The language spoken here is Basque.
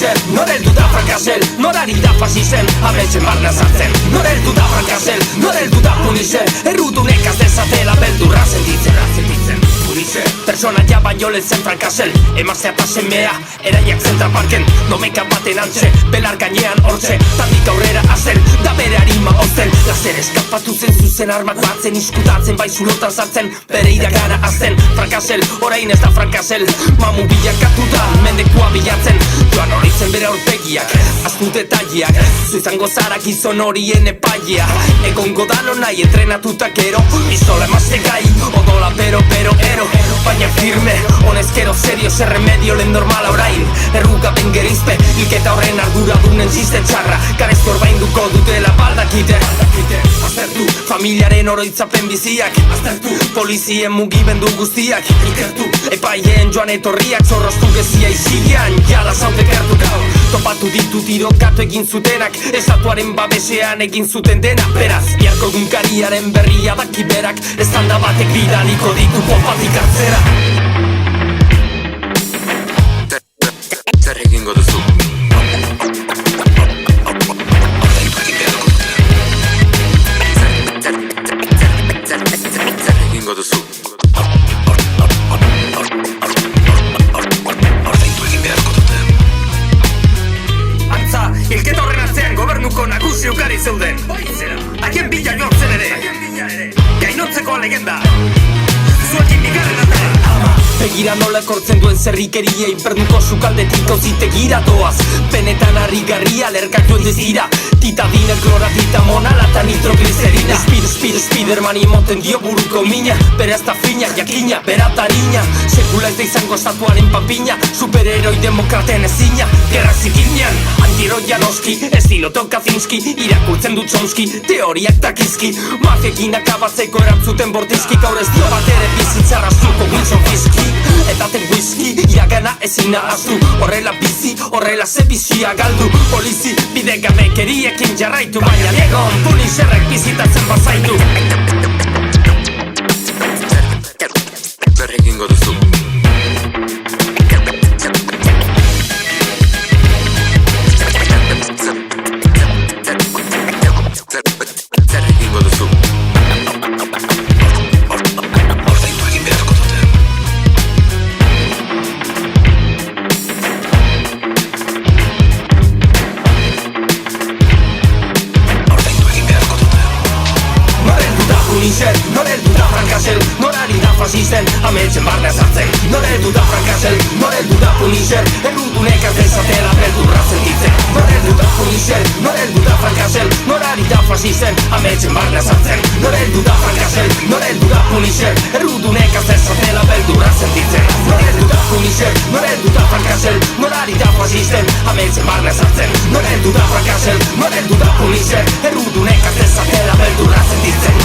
Punisher, nora heldu da frankasel, nora ari da fasisten, ametsen barna sartzen. Nora heldu da frankasel, nora heldu da Punisher, errudunek az dezatela beldurra sentitzen. Punisher, personaia baino lezen frankasel, emaztea eta semea, eraiak Central Parken, domeka baten antxe, belar gainean hortxe, tandik aurrera azen, da bere harima ozten. Lazer eskapatu zen zuzen armak batzen, iskutatzen bai zulotan sartzen, bere iragana azten. Frankasel, orain ez da frankasel, mamu bilakatu da, mendekua bilatzen. Joan horitzen bere aurpegiak, astu detaileak, zu izango zara gizon horien epailea. Egongo dano nahi entrenatuta gero, pistola emazte gai, odola pero ero, baina firme, honezkero serio zer remedio lehen normala orain. Erruga ben gerizpe, hilketa horren arduradunen txiste txarra, garezko orbainduko dutela baldakite. Aztertu, familiaren oroitzapen biziak, aztertu, polizien mugimendu guztiak, ikertu, epaileen joan etorriak, zorroztu gezia izilean, jala zaude gertu gaur. Topatu ditu tirokatu egin zutenak, estatuaren babesean egin zuten dena. Beraz, biharko egunkariaren berria daki berak, estanda batek bidaliko ditu popatik atzera. Zer egingo duzu? Zer egingo duzu? Ordaindu egin beharko dute. Antza, hilketa horren atzean gobernuko nagusi ugari zeuden. Haien bila jortzen ere, gainotzeko legenda, zuekin bigarren atera. Begira nola ekortzen duen zerrikeriei, bernuko sukaldetik auzitegira doaz. Benetan harrigarria lerkak joan dezira, titadine, kloratita, monalata, nitroglicerina. Spidermani emoten dio buruko mina, bere azta fina, jakina, berata harina. Sekula ez da izango estatuaren papina, superheroi demokraten ezina. Gerra zikinean, antiroi noski, estilo Kaczynski, irakurtzen dut Chomsky, teoriak takizki. Mafiekin akabatzeko erantzuten bortizki, gaur ez dio bat ere bizitzara zuko Wilson Fiski. Edaten whisky, iragana ezin nahaztu, horrela bizi, horrela ze bizia galdu. Polizi, bidegabekeriekin jarraitu, baina egon Punisherrek bizitatzen bazaitu. Zer egingo duzu? Zer egingo duzu? Ordaindu egin beharko dute. Punisher, nora heldu da frankasel, nora ari da fasisten, ametsen barna sartzen. Nora heldu da frankasel, nora heldu da Punisher, errudunek az dezatela beldurra sentitzen. Nora heldu da Punisher, nora heldu da frankasel, nora ari da fasisten, ametsen barna sartzen. Nora heldu da frankasel, nora heldu da Punisher, errudunek az dezatela beldurra sentitzen. Nora heldu da Punisher, nora heldu da frankasel, nora ari da fasisten, ametsen barna sartzen. Nora heldu da frankasel, nora heldu da Punisher, errudunek az dezatela beldurra sentitzen.